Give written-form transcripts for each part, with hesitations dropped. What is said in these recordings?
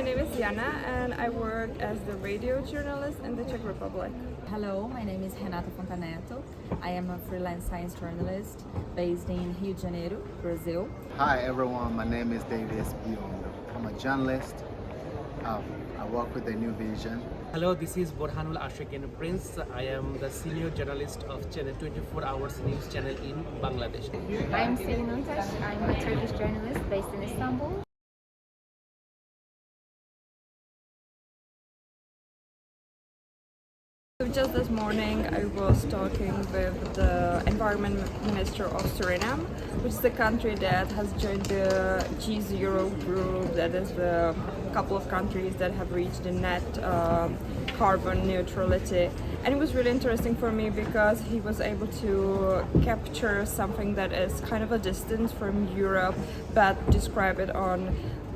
name is Jana and I work as the radio journalist in the Czech Republic. Hello, my name is Renata Fontaneto. I am a freelance science journalist based in Rio de Janeiro, Brazil. Hi everyone, my name is David Biondo. I'm a journalist. I work with the New Vision. Hello, this is Borhanul Ashikin Prince. I am the senior journalist of Channel 24 Hours News Channel in Bangladesh. I'm Selin Öntaş. I'm a Turkish journalist based in Istanbul. So just this morning I was talking with the environment minister of Suriname, which is the country that has joined the G0 group, that is the couple of countries that have reached the net carbon neutrality. And it was really interesting for me because he was able to capture something that is kind of a distance from Europe, but describe it on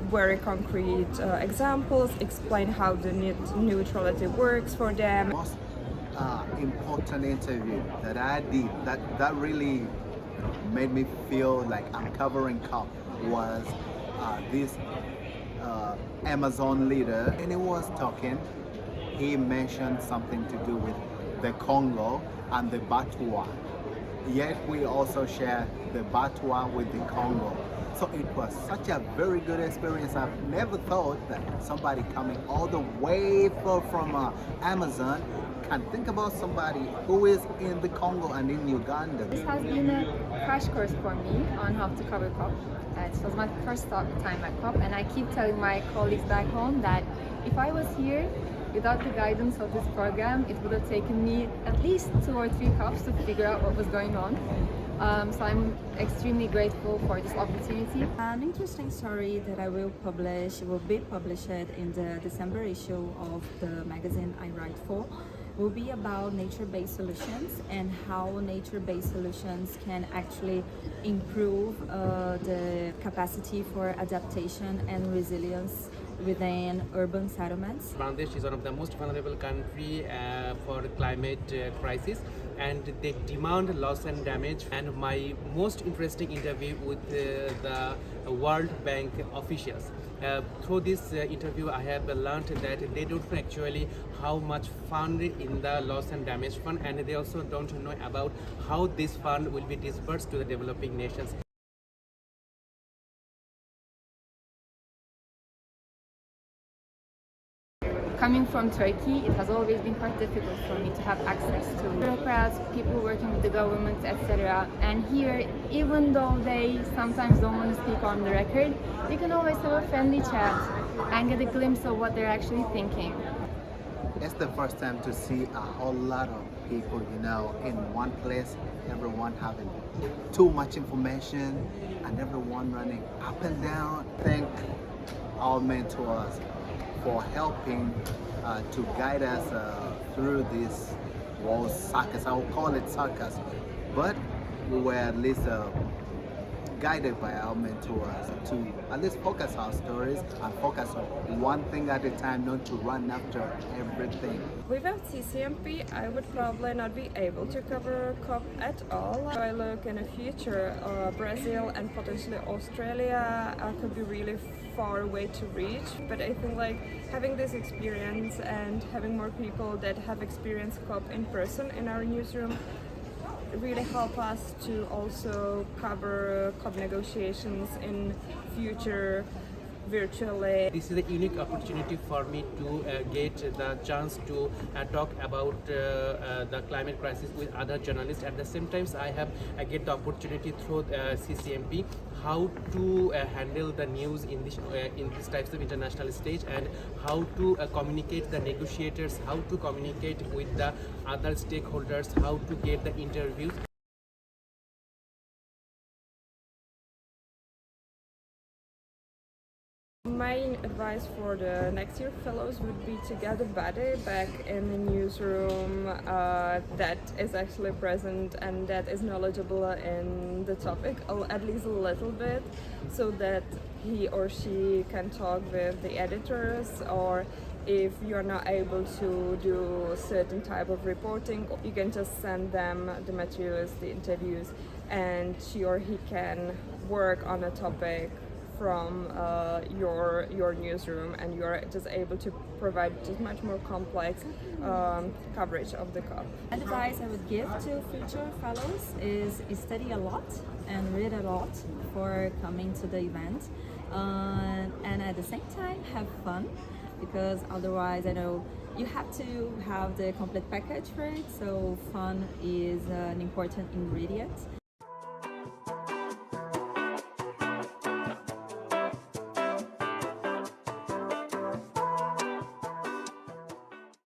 very concrete examples, explain how the net neutrality works for them. Most important interview that I did that really made me feel like I'm covering COP was this Amazon leader, and he was talking. He mentioned something to do with the Congo and the Batua. Yet we also share the Batua with the Congo. So it was such a very good experience. I've never thought that somebody coming all the way from Amazon can think about somebody who is in the Congo and in Uganda. This has been a crash course for me on how to cover COP. It was my first time at COP, and I keep telling my colleagues back home that if I was here without the guidance of this program, it would have taken me at least 2 or 3 COPs to figure out what was going on. So I'm extremely grateful for this opportunity. An interesting story that I will be published in the December issue of the magazine I write for, will be about nature-based solutions and how nature-based solutions can actually improve the capacity for adaptation and resilience within urban settlements. Bangladesh is one of the most vulnerable country for climate crisis, and they demand loss and damage. And my most interesting interview with the World Bank officials. Through this interview, I have learned that they don't know actually how much fund in the loss and damage fund, and they also don't know about how this fund will be disbursed to the developing nations. Coming from Turkey, it has always been quite difficult for me to have access to bureaucrats, people working with the government, etc. And here, even though they sometimes don't want to speak on the record, you can always have a friendly chat and get a glimpse of what they're actually thinking. It's the first time to see a whole lot of people, in one place, everyone having too much information and everyone running up and down. Thank our mentors for helping to guide us through this world circus. I will call it circus, but we were at least guided by our mentors to at least focus our stories and focus on one thing at a time, not to run after everything. Without CCMP, I would probably not be able to cover COP at all. If I look in the future, Brazil and potentially Australia could be really far away to reach, but I think having this experience and having more people that have experienced COP in person in our newsroom really help us to also cover COP negotiations in future virtually. This is a unique opportunity for me to get the chance to talk about the climate crisis with other journalists. At the same time, I get the opportunity through CCMP how to handle the news in these types of international stage, and how to communicate the negotiators, how to communicate with the other stakeholders, how to get the interviews. My advice for the next year fellows would be to get a buddy back in the newsroom that is actually present and that is knowledgeable in the topic, at least a little bit, so that he or she can talk with the editors, or if you're not able to do a certain type of reporting, you can just send them the materials, the interviews, and she or he can work on a topic from your newsroom, and you are just able to provide just much more complex coverage of the COP. Advice I would give to future fellows is study a lot and read a lot before coming to the event, and at the same time have fun, because otherwise I know you have to have the complete package for it, so fun is an important ingredient.